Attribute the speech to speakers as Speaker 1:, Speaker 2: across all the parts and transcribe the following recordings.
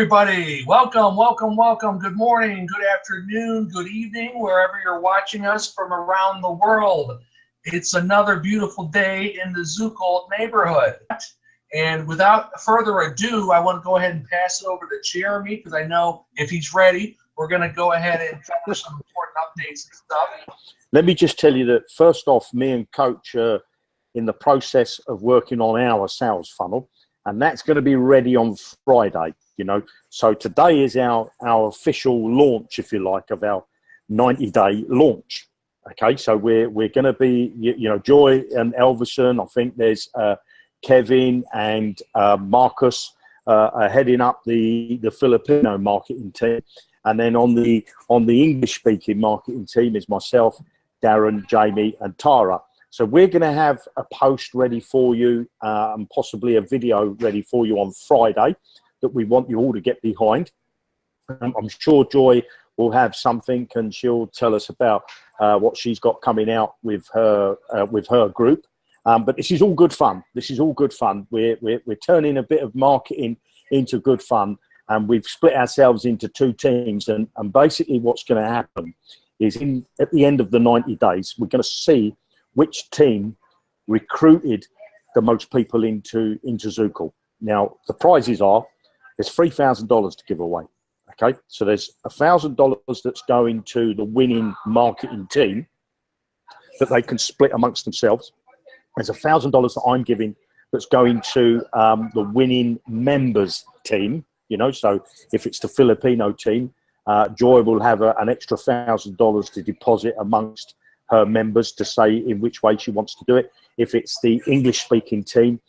Speaker 1: everybody. Welcome, welcome, welcome. Good morning, good afternoon, good evening, wherever you're watching us from around the world. It's another beautiful day in the Zukul neighborhood. And without further ado, I want to go ahead and pass it over to Jeremy, because I know if he's ready, we're going to go ahead and cover some important updates and stuff.
Speaker 2: Let me just tell you that, first off, me and Coach are in the process of working on our sales funnel, and that's going to be ready on Friday. So today is our official launch, if you like, of our 90-day launch. Okay, so we're going to be, Joy and Elverson. I think there's Kevin and Marcus are heading up the Filipino marketing team, and then on the English-speaking marketing team is myself, Darren, Jamie, and Tara. So we're going to have a post ready for you, and possibly a video ready for you on Friday that we want you all to get behind. I'm sure Joy will have something, and she'll tell us about what she's got coming out with her group. But this is all good fun. This is all good fun. We're turning a bit of marketing into good fun, and we've split ourselves into two teams. And basically, what's going to happen is at the end of the 90 days, we're going to see which team recruited the most people into Zukul. Now, the prizes are, there's $3,000 to give away. Okay, so there's $1,000 that's going to the winning marketing team that they can split amongst themselves. There's $1,000 that I'm giving that's going to the winning members team. So if it's the Filipino team, Joy will have an extra $1,000 to deposit amongst her members to say in which way she wants to do it. If it's the English-speaking team,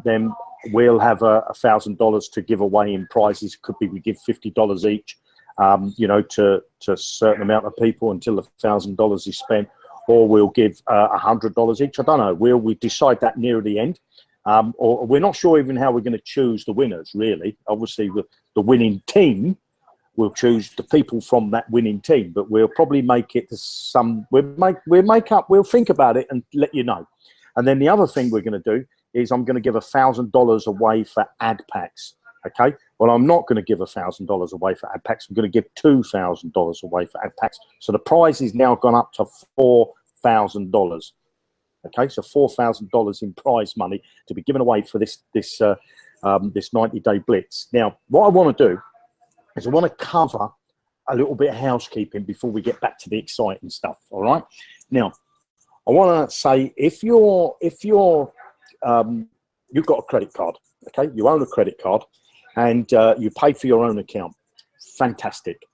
Speaker 2: then we'll have $1,000 to give away in prizes. Could be we give $50 each, to a certain amount of people until the $1,000 is spent, or we'll give $100 each. I don't know. We decide that near the end, or we're not sure even how we're going to choose the winners. Really, obviously, the winning team will choose the people from that winning team, but we'll probably make it some. We'll think about it and let you know. And then the other thing we're going to do is I'm going to give $1,000 away for ad packs. Okay. Well, I'm not going to give $1,000 away for ad packs. I'm going to give $2,000 away for ad packs. So the prize is now gone up to $4,000. Okay. So $4,000 in prize money to be given away for this 90-day blitz. Now, what I want to do is I want to cover a little bit of housekeeping before we get back to the exciting stuff. All right. Now, I want to say if you've got a credit card, okay, you own a credit card, and you pay for your own account, fantastic.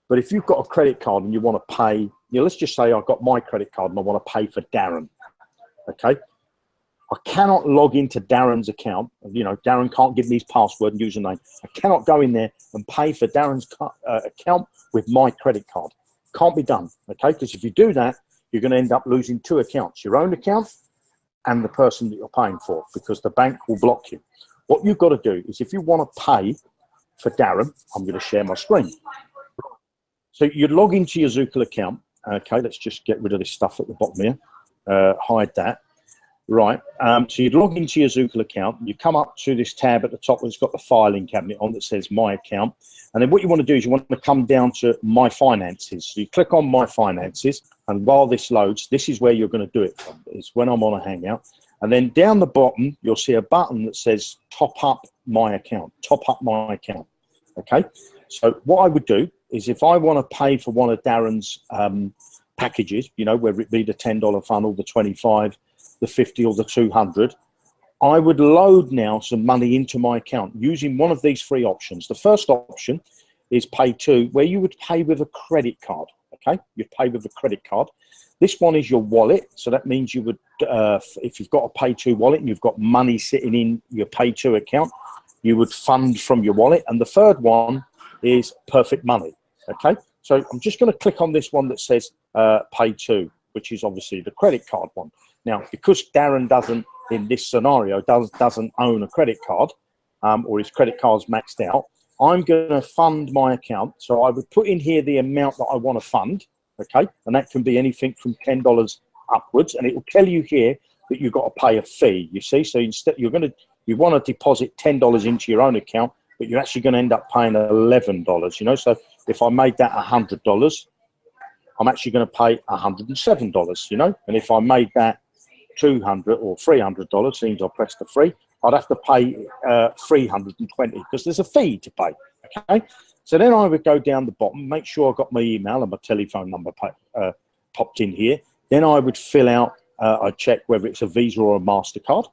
Speaker 2: But if you've got a credit card and you want to pay, let's just say I've got my credit card and I want to pay for Darren, okay, I cannot log into Darren's account. Darren can't give me his password and username. I cannot go in there and pay for Darren's account with my credit card. Can't be done, okay? Because if you do that, you're going to end up losing two accounts, your own account and the person that you're paying for, because the bank will block you. What you've got to do is, if you want to pay for Darren, I'm going to share my screen. So you log into your Zukul account. Okay, let's just get rid of this stuff at the bottom here. Hide that. Right, so you'd log into your Zukul account, you come up to this tab at the top that's got the filing cabinet on that says My Account, and then what you want to do is you want to come down to My Finances. So you click on My Finances, and while this loads, this is where you're going to do it from. It's when I'm on a Hangout, and then down the bottom you'll see a button that says Top Up My Account, Top Up My Account. Okay, so what I would do is, if I want to pay for one of Darren's packages, whether it be the $10 funnel, the 25, the 50 or the 200, I would load now some money into my account using one of these three options. The first option is Pay To, where you would pay with a credit card. Okay, you'd pay with a credit card. This one is your wallet, so that means you would, if you've got a Pay To wallet and you've got money sitting in your Pay To account, you would fund from your wallet. And the third one is Perfect Money. Okay, so I'm just going to click on this one that says Pay To, which is obviously the credit card one. Now, because Darren doesn't, in this scenario, doesn't own a credit card, or his credit card's maxed out, I'm going to fund my account. So I would put in here the amount that I want to fund, okay? And that can be anything from $10 upwards. And it will tell you here that you've got to pay a fee, you see? So instead, you want to deposit $10 into your own account, but you're actually going to end up paying $11, you know. So if I made that $100, I'm actually going to pay $107, you know. And if I made that $200 or $300, seems I pressed the free, I'd have to pay $320 because there's a fee to pay. Okay, so then I would go down the bottom, make sure I got my email and my telephone number popped in here. Then I would fill out, I'd check whether it's a Visa or a MasterCard.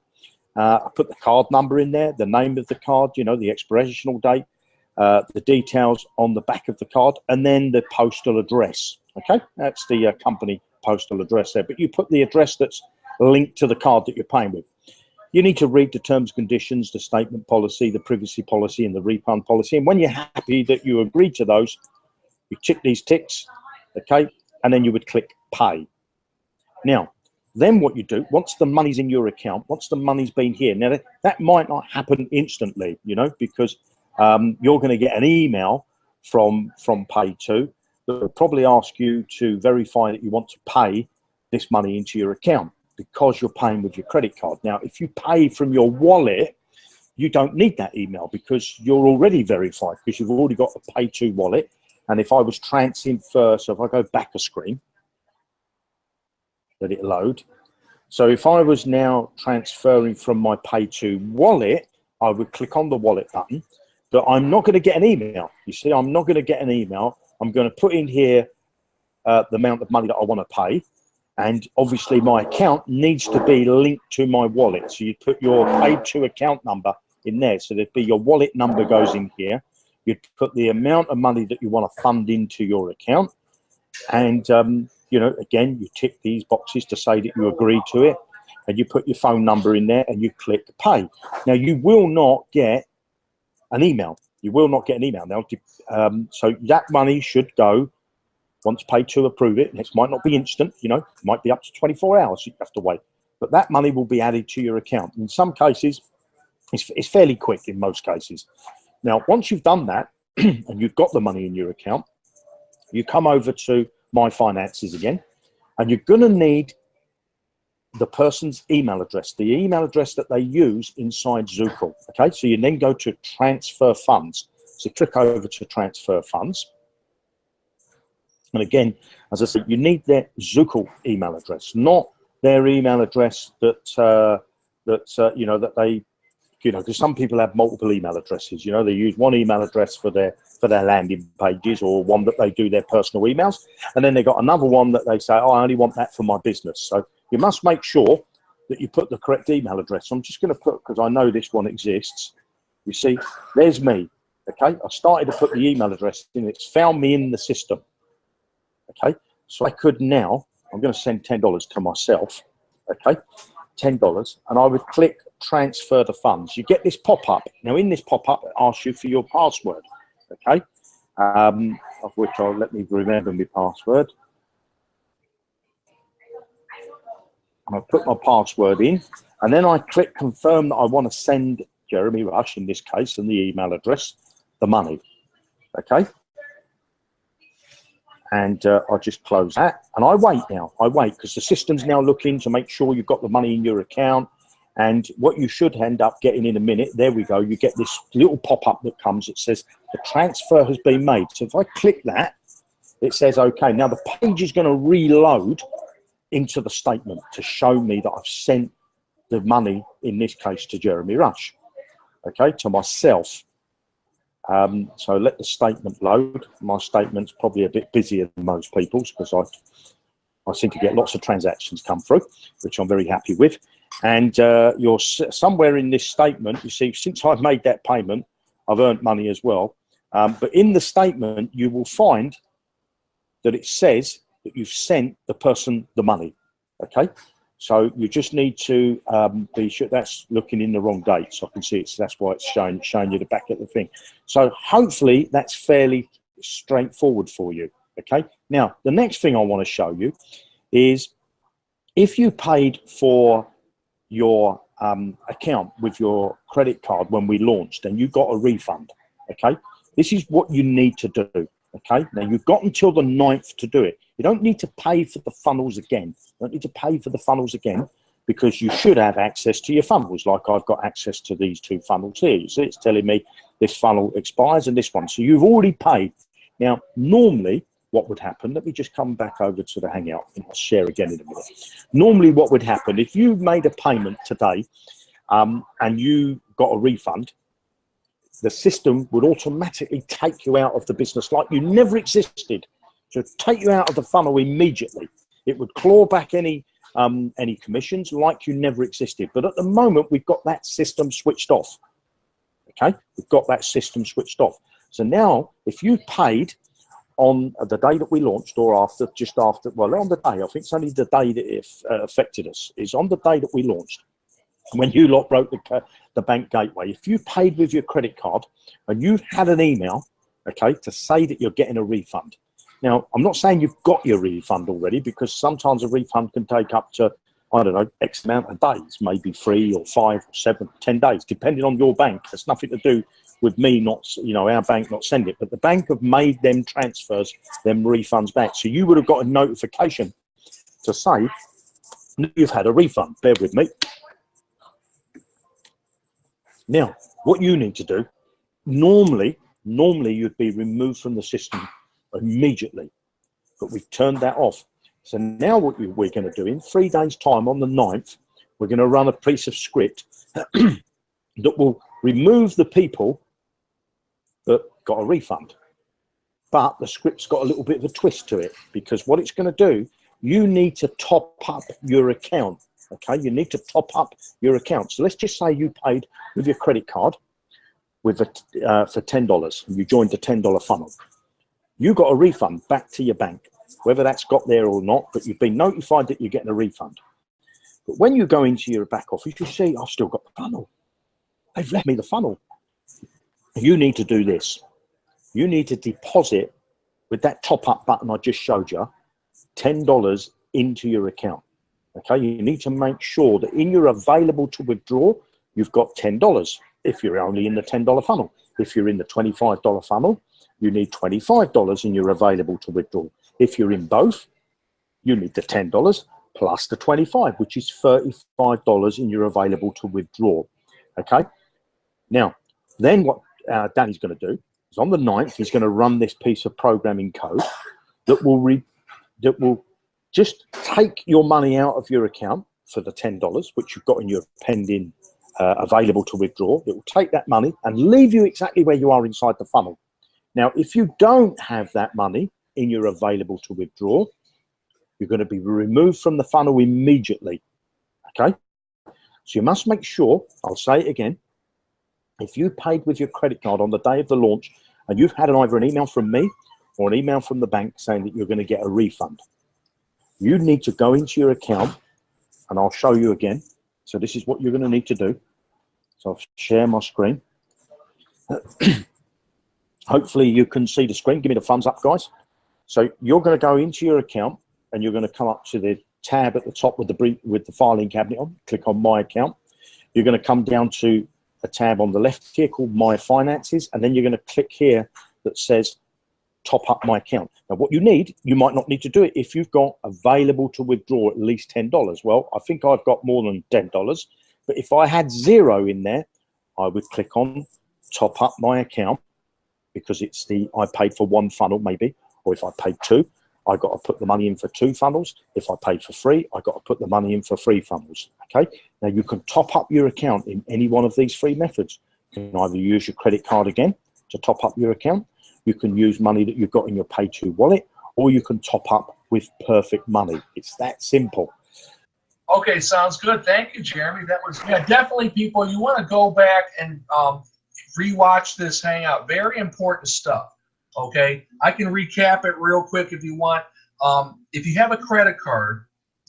Speaker 2: I put the card number in there, the name of the card, you know, the expirational date, the details on the back of the card, and then the postal address. Okay, that's the company postal address there. But you put the address that's linked to the card that you're paying with. You need to read the terms and conditions, the statement policy, the privacy policy, and the refund policy. And when you're happy that you agree to those, you tick these ticks, okay, and then you would click pay. Now, then what you do, once the money's in your account, once the money's been here, now that might not happen instantly, you know, because you're going to get an email from Pay2 that will probably ask you to verify that you want to pay this money into your account, because you're paying with your credit card. Now, if you pay from your wallet, you don't need that email because you're already verified, because you've already got a Pay2 wallet. And if I was transfer, so if I go back a screen, let it load. So if I was now transferring from my Pay2 wallet, I would click on the wallet button, but I'm not going to get an email. You see, I'm not going to get an email. I'm going to put in here the amount of money that I want to pay. And obviously my account needs to be linked to my wallet. So you put your Pay2 account number in there. So there'd be your wallet number goes in here. You'd put the amount of money that you want to fund into your account. And, you know, again, you tick these boxes to say that you agree to it. And you put your phone number in there and you click pay. Now, you will not get an email. You will not get an email. Now, so that money should go. Once Pay2 approve it, it might not be instant, you know, it might be up to 24 hours you have to wait. But that money will be added to your account. In some cases, it's fairly quick in most cases. Now, once you've done that and you've got the money in your account, you come over to My Finances again, and you're going to need the person's email address, the email address that they use inside Zukul. Okay, so you then go to Transfer Funds. So click over to Transfer Funds. And again, as I said, you need their Zukul email address, not their email address that you know, that they, you know, because some people have multiple email addresses. You know, they use one email address for their landing pages, or one that they do their personal emails, and then they got another one that they say, oh, I only want that for my business. So you must make sure that you put the correct email address. So I'm just going to put, because I know this one exists. You see, there's me. Okay, I started to put the email address in. It's found me in the system. Okay, so I could now, I'm going to send $10 to myself, okay, $10, and I would click transfer the funds. You get this pop-up. Now, in this pop-up, it asks you for your password, okay, of which I'll let me remember my password. And I put my password in, and then I click confirm that I want to send Jeremy Rush, in this case, and the email address, the money, okay. And I just close that, and I wait now. I wait because the system's now looking to make sure you've got the money in your account. And what you should end up getting in a minute, there we go, you get this little pop-up that comes that says the transfer has been made. So if I click that, it says, okay, now the page is going to reload into the statement to show me that I've sent the money, in this case, to Jeremy Rush, okay, to myself. So let the statement load. My statement's probably a bit busier than most people's, because I seem to get lots of transactions come through, which I'm very happy with. And you're somewhere in this statement, you see, since I've made that payment, I've earned money as well. But in the statement, you will find that it says that you've sent the person the money, okay? So you just need to be sure that's looking in the wrong date. So I can see it. So that's why it's showing you the back of the thing. So hopefully that's fairly straightforward for you. Okay. Now, the next thing I want to show you is if you paid for your account with your credit card when we launched and you got a refund. Okay. This is what you need to do. Okay. Now you've got until the 9th to do it. You don't need to pay for the funnels again. You don't need to pay for the funnels again. because you should have access to your funnels. Like I've got access to these two funnels here. You see, it's telling me this funnel expires and this one. So you've already paid. Now, normally what would happen, let me just come back over to the Hangout and I'll share again in a minute. Normally what would happen, if you made a payment today and you got a refund, the system would automatically take you out of the business like you never existed. So take you out of the funnel immediately. It would claw back any commissions like you never existed. But at the moment, we've got that system switched off. Okay, we've got that system switched off. So now, if you paid on the day that we launched, or after, just after, well, on the day, I think it's only the day that it affected us, is on the day that we launched. When you lot wrote the bank gateway, if you paid with your credit card and you had an email, okay, to say that you're getting a refund. Now, I'm not saying you've got your refund already, because sometimes a refund can take up to, I don't know, X amount of days, maybe 3 or 5 or 7, 10 days, depending on your bank. It's nothing to do with me not, you know, our bank not send it, but the bank have made them transfers, them refunds back. So you would have got a notification to say you've had a refund. Bear with me. Now, what you need to do, normally you'd be removed from the system immediately, but we've turned that off. So now what we're going to do, in 3 days' time, on the 9th, we're going to run a piece of script that will remove the people that got a refund. But the script's got a little bit of a twist to it, because what it's going to do, you need to top up your account. Okay, you need to top up your account. So let's just say you paid with your credit card with for $10, and you joined the $10 funnel. You got a refund back to your bank, whether that's got there or not, but you've been notified that you're getting a refund. But when you go into your back office, you see, I've still got the funnel. They've left me the funnel. You need to do this. You need to deposit, with that top up button I just showed you, $10 into your account. Okay, you need to make sure that in your available to withdraw, you've got $10 if you're only in the $10 funnel. If you're in the $25 funnel, you need $25 in your available to withdraw. If you're in both, you need the $10 plus the $25, which is $35 in your available to withdraw. Okay, now, then what Danny's going to do is on the 9th, he's going to run this piece of programming code that will just take your money out of your account for the $10, which you've got in your pending available to withdraw. It will take that money and leave you exactly where you are inside the funnel. Now, if you don't have that money in your available to withdraw, you're going to be removed from the funnel immediately. Okay? So you must make sure, I'll say it again, if you paid with your credit card on the day of the launch and you've had either an email from me or an email from the bank saying that you're going to get a refund, you need to go into your account, and I'll show you again. So this is what you're going to need to do. So I'll share my screen. Hopefully you can see the screen. Give me the thumbs up, guys. So you're going to go into your account and you're going to come up to the tab at the top with the filing cabinet on. Click on My Account. You're going to come down to a tab on the left here called My Finances, and then you're going to click here that says Top Up My Account. Now what you need, you might not need to do it if you've got available to withdraw at least $10. Well, I think I've got more than $10, but if I had 0 in there, I would click on Top Up My Account, because it's I paid for 1 funnel maybe, or if I paid 2, I got to put the money in for 2 funnels. If I paid for 3, I got to put the money in for 3 funnels. Okay, now you can top up your account in any one of these 3 methods. You can either use your credit card again to top up your account, you can use money that you've got in your Pay2 wallet, or you can top up with Perfect Money. It's that simple.
Speaker 1: Okay, sounds good. Thank you, Jeremy. That was, yeah, definitely, people, you want to go back and rewatch this Hangout. Very important stuff. Okay, I can recap it real quick if you want. If you have a credit card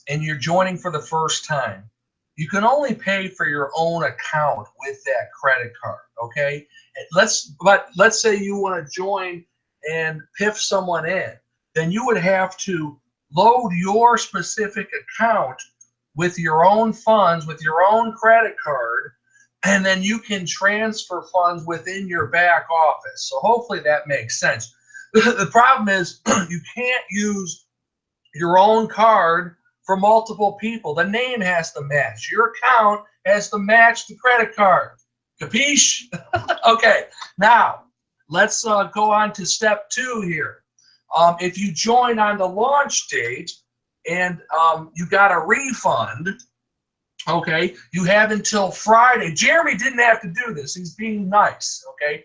Speaker 1: and you're joining for the first time, you can only pay for your own account with that credit card. Okay, but let's say you want to join and piff someone in, then you would have to load your specific account with your own funds, with your own credit card, and then you can transfer funds within your back office. So hopefully that makes sense. The problem is you can't use your own card for multiple people. The name has to match. Your account has to match the credit card. Capiche? Okay, now let's go on to step 2 here. If you join on the launch date and you got a refund, okay, you have until Friday. Jeremy didn't have to do this. He's being nice, okay?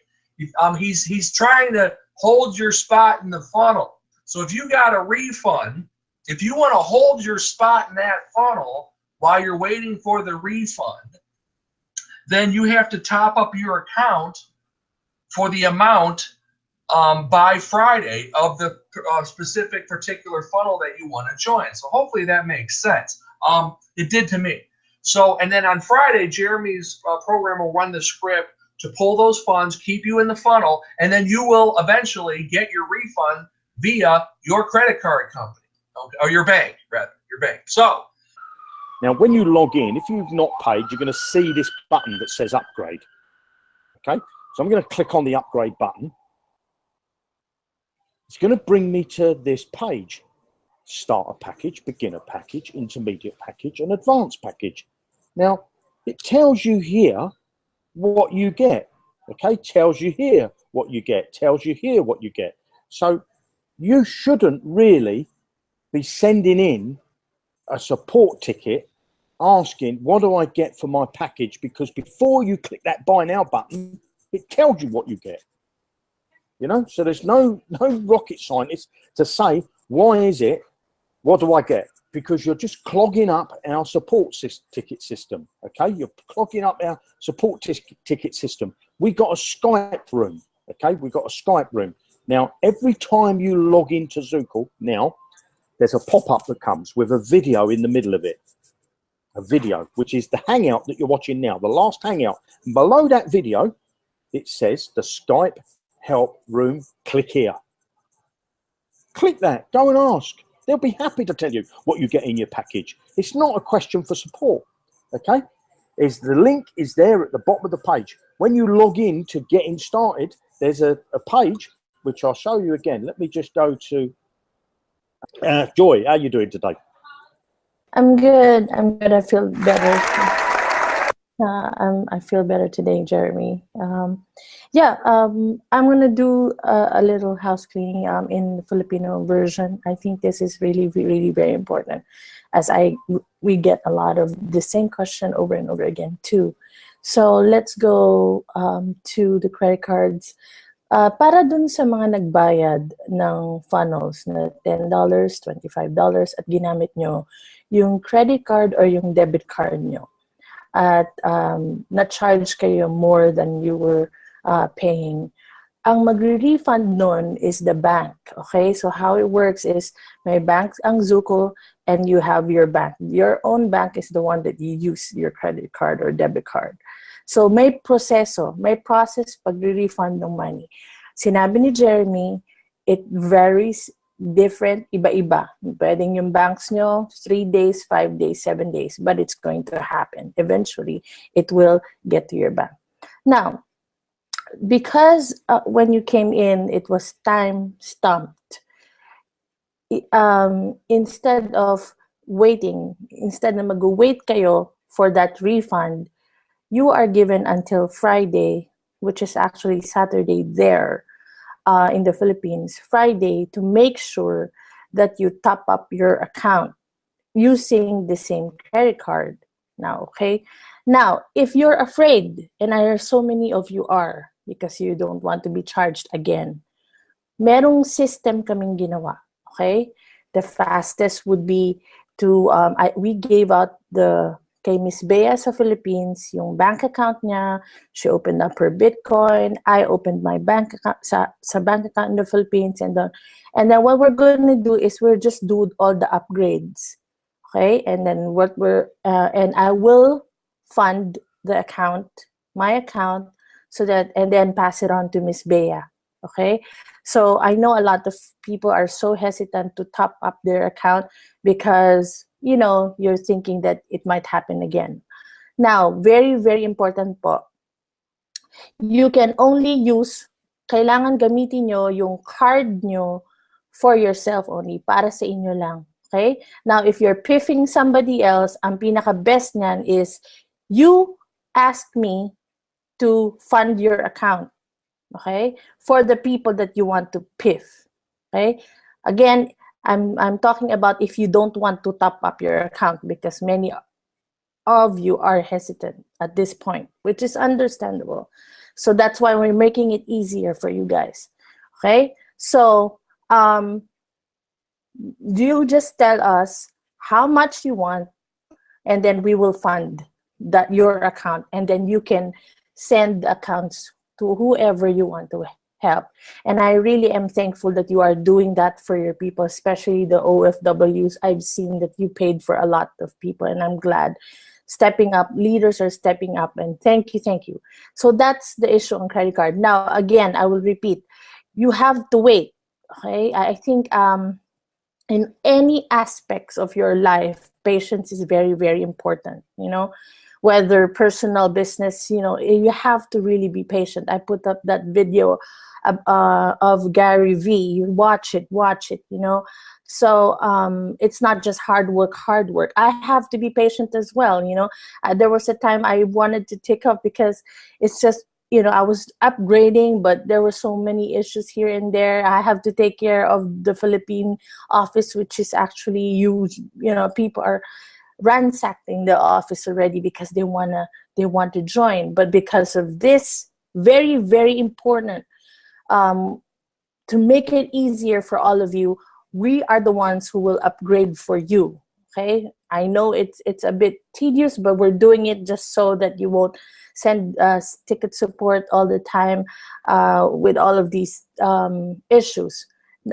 Speaker 1: He's trying to hold your spot in the funnel. So if you got a refund, if you want to hold your spot in that funnel while you're waiting for the refund, then you have to top up your account for the amount by Friday of the specific particular funnel that you want to join. So hopefully that makes sense. It did to me. So, and then on Friday, Jeremy's program will run the script to pull those funds, keep you in the funnel, and then you will eventually get your refund via your credit card company, okay, or your bank, rather, your bank. So
Speaker 2: now when you log in, if you've not paid, you're going to see this button that says upgrade. Okay, so I'm going to click on the upgrade button. It's going to bring me to this page: starter package, beginner package, intermediate package, and advanced package. Now it tells you here what you get. Okay, tells you here what you get, tells you here what you get. So you shouldn't really be sending in a support ticket asking, what do I get for my package? Because before you click that buy now button, it tells you what you get. You know, so there's no rocket scientist to say, why is it, what do I get? Because you're just clogging up our support ticket system, okay? You're clogging up our support ticket system. We got a Skype room, okay? We got a Skype room. Now, every time you log into Zukul now, there's a pop-up that comes with a video in the middle of it. A video, which is the hangout that you're watching now, the last hangout. And below that video, it says the Skype help room, click here. Click that, go and ask. They'll be happy to tell you what you get in your package. It's not a question for support, okay? The link is there at the bottom of the page. When you log in to getting started, there's a page, which I'll show you again. Let me just go to Joy. How are you doing today?
Speaker 3: I'm good. I feel better. I feel better today, Jeremy. I'm gonna do a little house cleaning in the Filipino version. I think this is really, really very important, as we get a lot of the same question over and over again too. So let's go to the credit cards. Para dun sa mga nagbayad ng funnels na $10, $25 at ginamit nyo yung credit card or yung debit card nyo at na-charge kayo more than you were paying, ang magre-refund nun is the bank, okay? So how it works is may bank ang Zukul and you have your bank. Your own bank is the one that you use your credit card or debit card. So may process pag-refund ng money. Sinabi ni Jeremy, it varies different, iba-iba. Pwedeng yung banks nyo, 3 days, 5 days, 7 days, but it's going to happen. Eventually, it will get to your bank. Now, because when you came in, it was time stamped. Instead of waiting, instead na mag-wait kayo for that refund, you are given until Friday, which is actually Saturday there in the Philippines, Friday, to make sure that you top up your account using the same credit card now, okay? Now, if you're afraid, and I know so many of you are, because you don't want to be charged again, merong system kaming ginawa, okay? The fastest would be to, we gave out kay Miss Bea sa Philippines, yung bank account niya. She opened up her Bitcoin. I opened my bank account sa bank account in the Philippines. And then what we're going to do is we'll just do all the upgrades. Okay? And then and I will fund the account, my account, so that, and then pass it on to Miss Bea. Okay? So I know a lot of people are so hesitant to top up their account because you know, you're thinking that it might happen again. Now, very, very important po. You can only use, kailangan gamitin nyo yung card nyo for yourself only, para sa inyo lang. Okay? Now, if you're piffing somebody else, ang pinaka-best niyan is you ask me to fund your account, okay, for the people that you want to piff. Okay? Again, I'm talking about if you don't want to top up your account, because many of you are hesitant at this point, which is understandable. So that's why we're making it easier for you guys. Okay? So you just tell us how much you want, and then we will fund that your account, and then you can send accounts to whoever you want to help. And I really am thankful that you are doing that for your people, especially the OFWs. I've seen that you paid for a lot of people, and I'm glad. Stepping up, leaders are stepping up, and thank you, thank you. So that's the issue on credit card. Now, again, I will repeat, you have to wait. Okay, I think in any aspects of your life, patience is very, very important. You know, whether personal, business, you know, you have to really be patient. I put up that video of Gary V. You watch it, you know. So it's not just hard work. I have to be patient as well, you know. There was a time I wanted to take off because it's just, you know, I was upgrading, but there were so many issues here and there. I have to take care of the Philippine office, which is actually huge. You know, people are ransacking the office already because they want to join. But because of this, very, very important, to make it easier for all of you, we are the ones who will upgrade for you. Okay, I know it's a bit tedious, but we're doing it just so that you won't send ticket support all the time with all of these issues.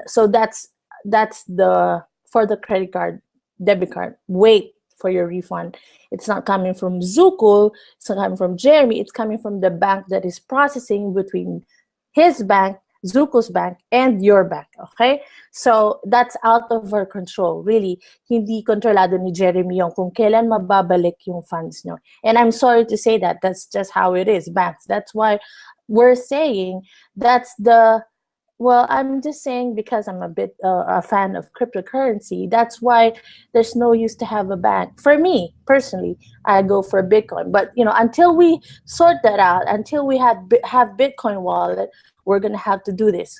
Speaker 3: So that's the for the credit card, debit card. Wait for your refund. It's not coming from Zukul, it's not coming from Jeremy, it's coming from the bank that is processing between his bank, Zukul's bank, and your bank. Okay? So that's out of our control. Really, hindi kontrolado ni Jeremy yung kung kailan mababalik yung funds nyo. And I'm sorry to say that. That's just how it is, banks. That's why we're saying that's the, well, I'm just saying because I'm a bit a fan of cryptocurrency. That's why there's no use to have a bank. For me personally, I go for Bitcoin. But you know, until we sort that out, until we have Bitcoin wallet, we're gonna have to do this.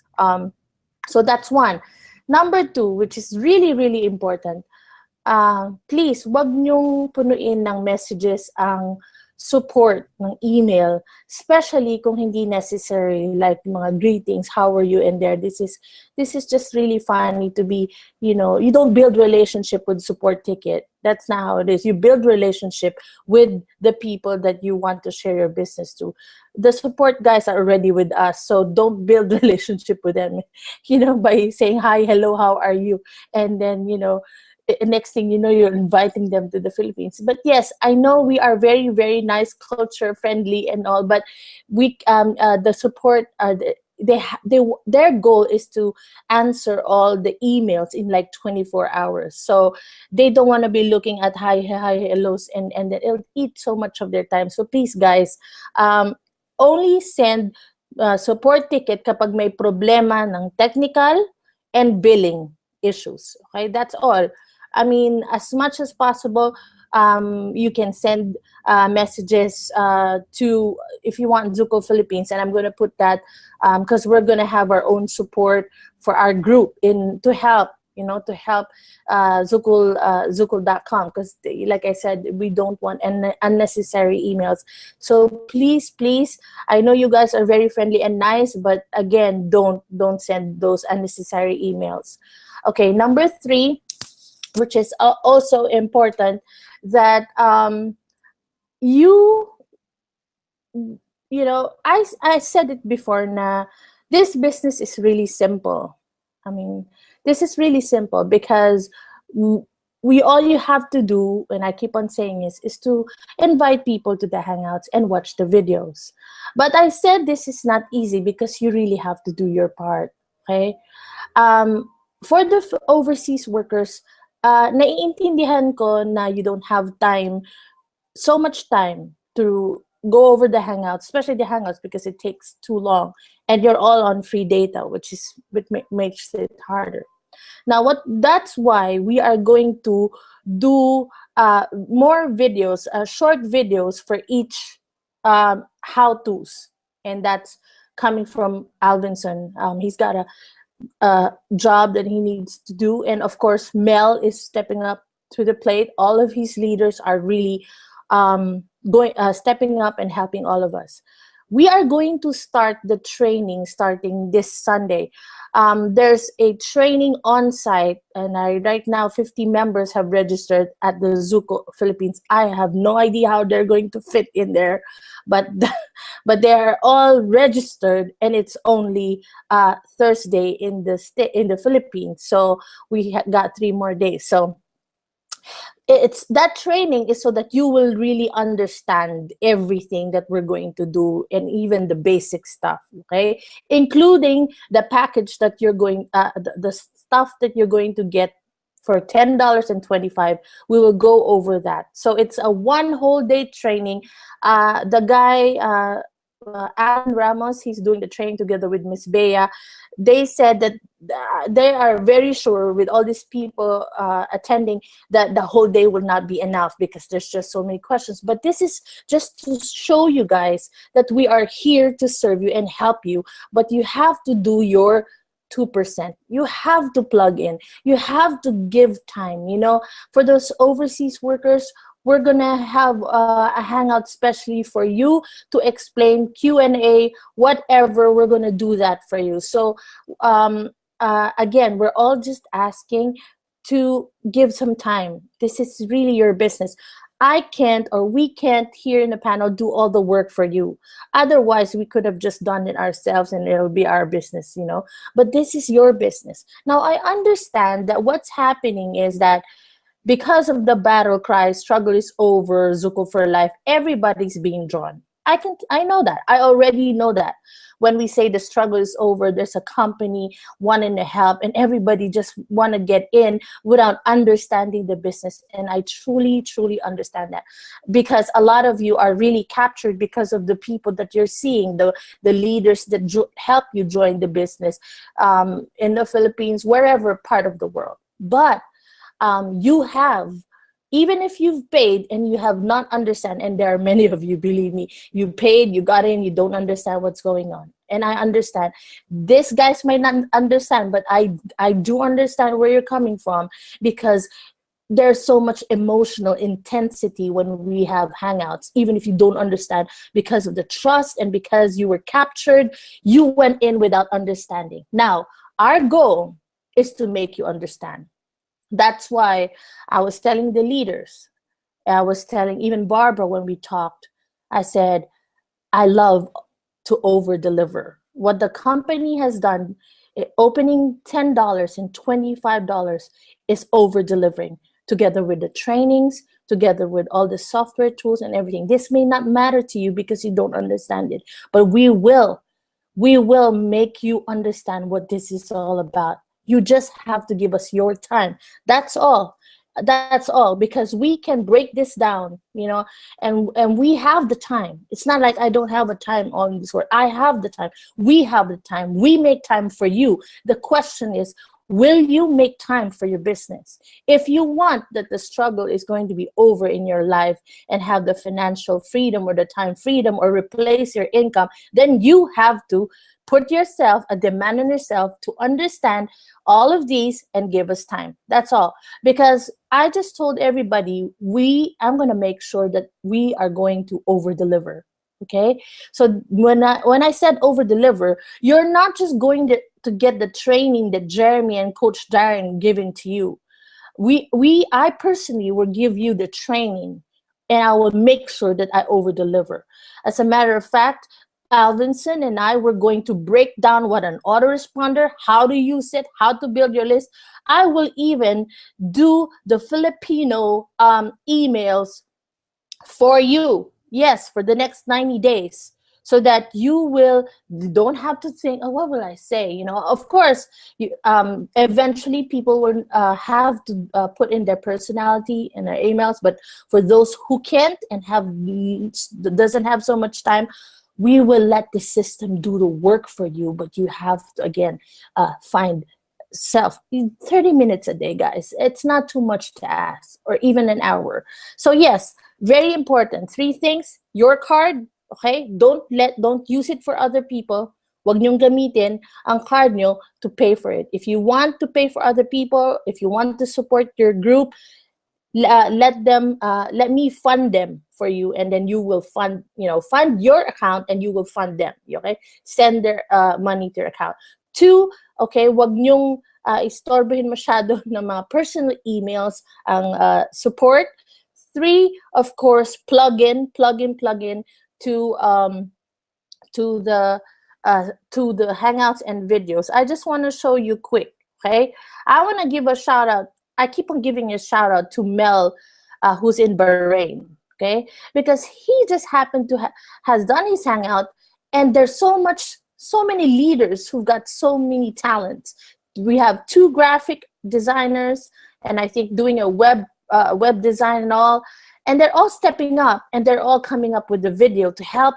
Speaker 3: So that's one. Number two, which is really, really important. Please, wag niyong punuin ng messages ang support ng email, especially kung hindi necessary, like mga greetings, how are you, and there. This is just really funny to be, you know, you don't build relationship with support ticket. That's not how it is. You build relationship with the people that you want to share your business to. The support guys are already with us, so don't build relationship with them, you know, by saying hi, hello, how are you, and then, you know, next thing you know, you're inviting them to the Philippines. But yes, I know we are very, very nice, culture friendly and all, but we the support their goal is to answer all the emails in like 24 hours. So they don't want to be looking at hi, hellos, and it'll eat so much of their time. So please, guys, only send support ticket kapag may problema ng technical and billing issues. Okay, that's all. I mean, as much as possible, you can send messages to, if you want, Zuko Philippines, and I'm going to put that because we're going to have our own support for our group to help, you know, to help Zukul.com, because like I said, we don't want unnecessary emails. So please, I know you guys are very friendly and nice, but again, don't send those unnecessary emails. Okay, number 3, which is also important, that you know, I said it before, na this business is really simple. I mean, this is really simple because all you have to do, and I keep on saying is to invite people to the hangouts and watch the videos. But I said this is not easy because you really have to do your part. Okay, for the overseas workers, naiintindihan ko na you don't have time, so much time to go over the hangouts, especially the hangouts, because it takes too long and you're all on free data, which makes it harder. Now, that's why we are going to do more videos, short videos for each how-tos, and that's coming from Alvinson. He's got a job that he needs to do, and of course, Mel is stepping up to the plate. All of his leaders are really stepping up and helping all of us. We are going to start the training starting this Sunday. There's a training on site, and right now 50 members have registered at the zukul Philippines. I have no idea how they're going to fit in there, but but they are all registered, and it's only Thursday in the Philippines. So we got 3 more days. So it's that training is so that you will really understand everything that we're going to do, and even the basic stuff, okay, including the package that you're going the stuff that you're going to get for $10.25. We will go over that. So it's a 1 whole day training. The guy Alan Ramos, he's doing the training together with Miss Bea. They said that they are very sure with all these people attending that the whole day will not be enough because there's just so many questions. But this is just to show you guys that we are here to serve you and help you. But you have to do your 2%. You have to plug in. You have to give time. You know, for those overseas workers, we're gonna have a hangout specially for you to explain Q&A, whatever. We're gonna do that for you. So again, we're all just asking to give some time. This is really your business. I can't, or we can't here in the panel do all the work for you. Otherwise, we could have just done it ourselves and it'll be our business, you know. But this is your business. Now, I understand that what's happening is that because of the battle cry, struggle is over, zukul for life, everybody's being drawn. I know that. I already know that. When we say the struggle is over, there's a company wanting to help, and everybody just want to get in without understanding the business. And I truly, truly understand that, because a lot of you are really captured because of the people that you're seeing, the leaders that help you join the business in the Philippines, wherever part of the world. But you have, even if you've paid and you have not understand, and there are many of you, believe me, you paid, you got in, you don't understand what's going on. And I understand. These guys might not understand, but I do understand where you're coming from, because there's so much emotional intensity when we have hangouts, even if you don't understand, because of the trust and because you were captured, you went in without understanding. Now, our goal is to make you understand. That's why I was telling the leaders, I was telling even Barbara when we talked, I said, I love to over-deliver. What the company has done, opening $10 and $25 is over-delivering, together with the trainings, together with all the software tools and everything. This may not matter to you because you don't understand it, but we will make you understand what this is all about. You just have to give us your time. That's all. That's all, because we can break this down, you know, and we have the time. It's not like I don't have a time on this work. I have the time. We have the time. We make time for you. The question is, will you make time for your business? If you want that the struggle is going to be over in your life and have the financial freedom or the time freedom or replace your income, then you have to put yourself a demand on yourself to understand all of these and give us time. That's all. Because I just told everybody, I'm going to make sure that we are going to over deliver. Okay. So when I said over deliver, you're not just going to get the training that Jeremy and Coach Darren giving to you. I personally will give you the training, and I will make sure that I over deliver. As a matter of fact, Alvinson and I were going to break down what an autoresponder, how to use it, how to build your list. I will even do the Filipino emails for you. Yes, for the next 90 days. So that you don't have to think, oh, what will I say? You know, of course, eventually people will have to put in their personality in their emails. But for those who can't and doesn't have so much time, we will let the system do the work for you. But you have to, again, find self. 30 minutes a day, guys. It's not too much to ask, or even an hour. So yes, very important. Three things: your card, okay? Don't use it for other people. Wag niyong gamitin ang card nyo to pay for it. If you want to pay for other people, if you want to support your group, let me fund them for you, and then you will fund your account, and you will fund them. Okay, send their money to your account. Two, okay, wag nyong istorbohin masyado ng mga personal emails ang support. Three, of course, plug in to the hangouts and videos. I just want to show you quick. Okay, I want to give a shout out. I keep on giving a shout out to Mel, who's in Bahrain. Okay, because he just happened to has done his hangout, and there's so many leaders who've got so many talents. We have 2 graphic designers, and I think doing a web design and all. And they're all stepping up, and they're all coming up with the video to help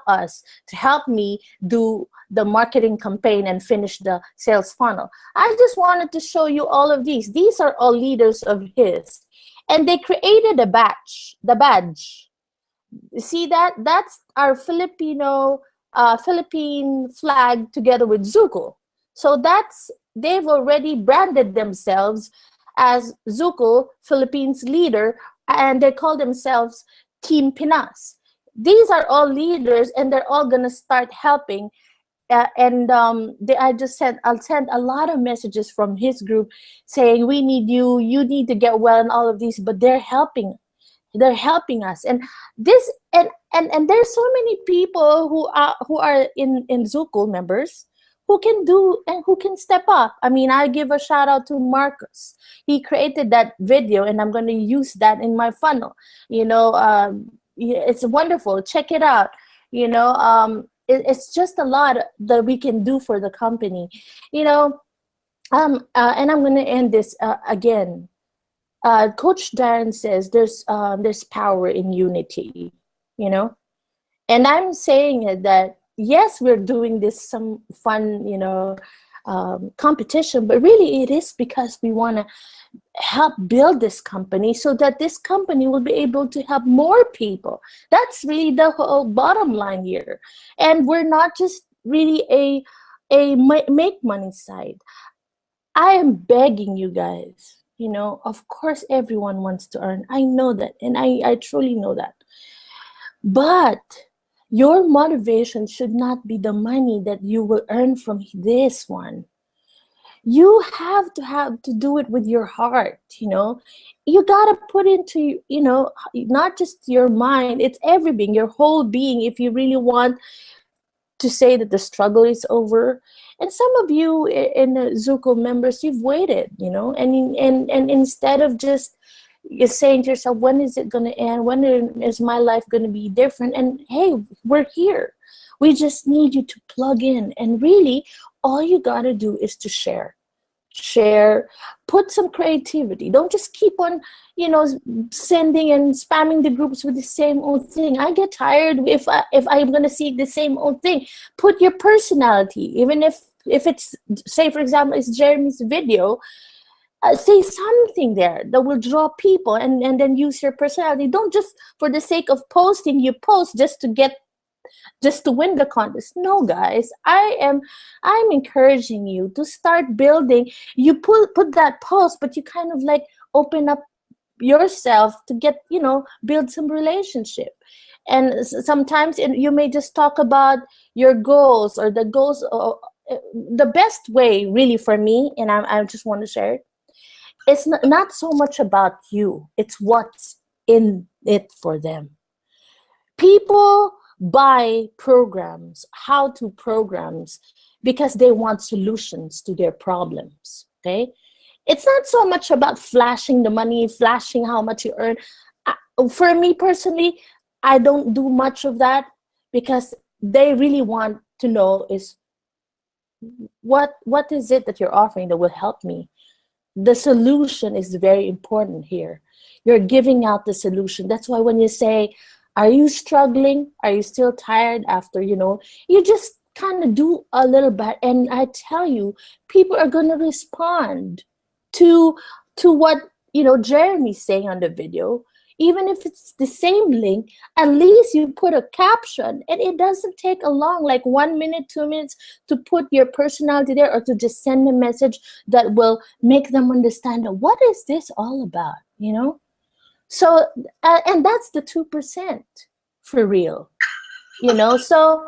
Speaker 3: me do the marketing campaign and finish the sales funnel. I just wanted to show you all of these. These are all leaders of his. And they created the badge. You see that? That's our Philippine flag together with zukul. So they've already branded themselves as zukul, Philippines leader, and they call themselves Team Pinas. These are all leaders, and they're all gonna start helping. I'll send a lot of messages from his group saying, we need you, you need to get well, and all of these. But they're helping us, and this and there's so many people who are in zukul members who can do and who can step up. I mean, I give a shout out to Marcus. He created that video, and I'm going to use that in my funnel. It's wonderful. Check it out. It's just a lot that we can do for the company. And I'm going to end this again. Coach Darren says there's power in unity. And I'm saying it that, yes, we're doing this some fun, competition, but really it is because we want to help build this company so that this company will be able to help more people. That's really the whole bottom line here. And we're not just really a make money side. I am begging you guys, of course everyone wants to earn. I know that, and I truly know that. But your motivation should not be the money that you will earn from this one. You have to do it with your heart. You gotta put into not just your mind, it's everything, your whole being, if you really want to say that the struggle is over. And some of you in the zukul members, you've waited, and instead of just you're saying to yourself, when is it going to end? When is my life going to be different? And hey, we're here. We just need you to plug in. And really, all you got to do is to share, put some creativity. Don't just keep on, sending and spamming the groups with the same old thing. I get tired if I'm going to see the same old thing. Put your personality, even if it's, say, for example, it's Jeremy's video. Say something there that will draw people, and then use your personality. Don't just for the sake of posting, you post just to win the contest. No, guys, I'm encouraging you to start building. You put that post, but you kind of like open up yourself to get, build some relationship. And sometimes you may just talk about your goals or the goals. The best way really for me, and I just want to share it, it's not so much about you. It's what's in it for them. People buy programs, how-to programs, because they want solutions to their problems, okay? It's not so much about flashing the money, flashing how much you earn. For me personally, I don't do much of that, because they really want to know is what is it that you're offering that will help me. The solution is very important here. You're giving out the solution. That's why when you say, are you struggling? Are you still tired after, you just kind of do a little bit, and I tell you, people are going to respond to what, you know, Jeremy's saying on the video. Even if it's the same link, at least you put a caption, and it doesn't take a long, like 1 minute, 2 minutes to put your personality there, or to just send a message that will make them understand what is this all about, you know? So, and that's the 2% for real, you know? So,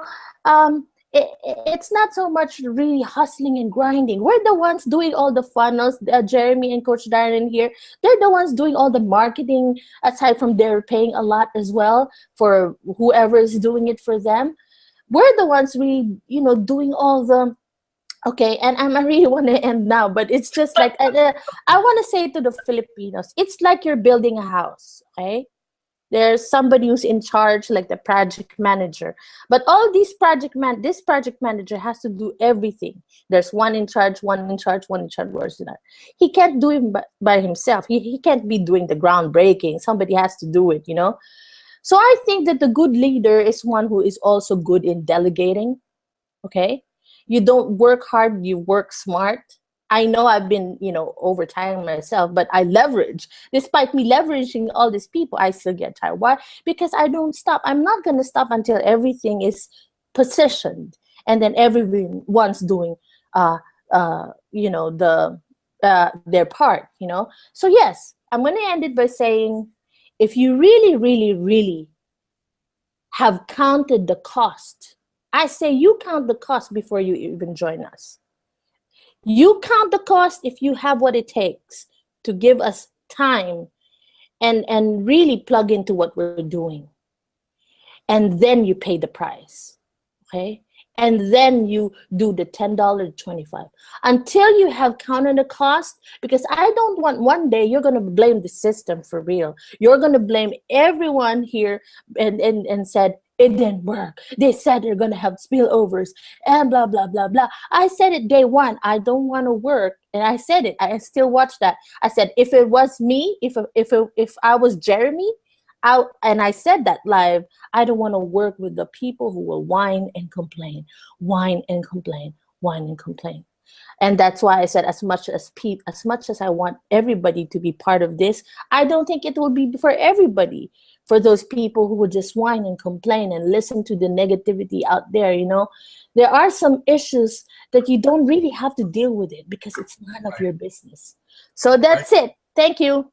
Speaker 3: it's not so much really hustling and grinding. We're the ones doing all the funnels. Jeremy and Coach Darren here, they're the ones doing all the marketing, aside from they're paying a lot as well for whoever is doing it for them. We're the ones really, you know, doing all the, okay, and I really want to end now, but it's just like, I want to say to the Filipinos, it's like you're building a house, okay? There's somebody who's in charge, like the project manager. But all these this project manager has to do everything. There's one in charge, one in charge, one in charge. Where's that? He can't do it by himself. He can't be doing the groundbreaking. Somebody has to do it, you know? So I think that the good leader is one who is also good in delegating, okay? You don't work hard, you work smart. I know I've been, you know, overtiring myself, but I leverage. Despite me leveraging all these people, I still get tired. Why? Because I don't stop. I'm not going to stop until everything is positioned, and then everyone's doing, you know, their part, you know. So yes, I'm going to end it by saying, if you really, really, really have counted the cost, I say you count the cost before you even join us. You count the cost if you have what it takes to give us time and really plug into what we're doing. And then you pay the price, okay? And then you do the $10 to $25 until you have counted the cost, because I don't want one day you're going to blame the system for real. You're going to blame everyone here and said, it didn't work. They said they're going to have spillovers and blah, blah, blah, blah. I said it day one. I don't want to work. And I said it. I still watch that. I said, if it was me, if I was Jeremy, and I said that live, I don't want to work with the people who will whine and complain, whine and complain, whine and complain. And that's why I said, as much as I want everybody to be part of this, I don't think it will be for everybody. For those people who would just whine and complain and listen to the negativity out there, you know, there are some issues that you don't really have to deal with it because it's none of your business. So that's it. Thank you.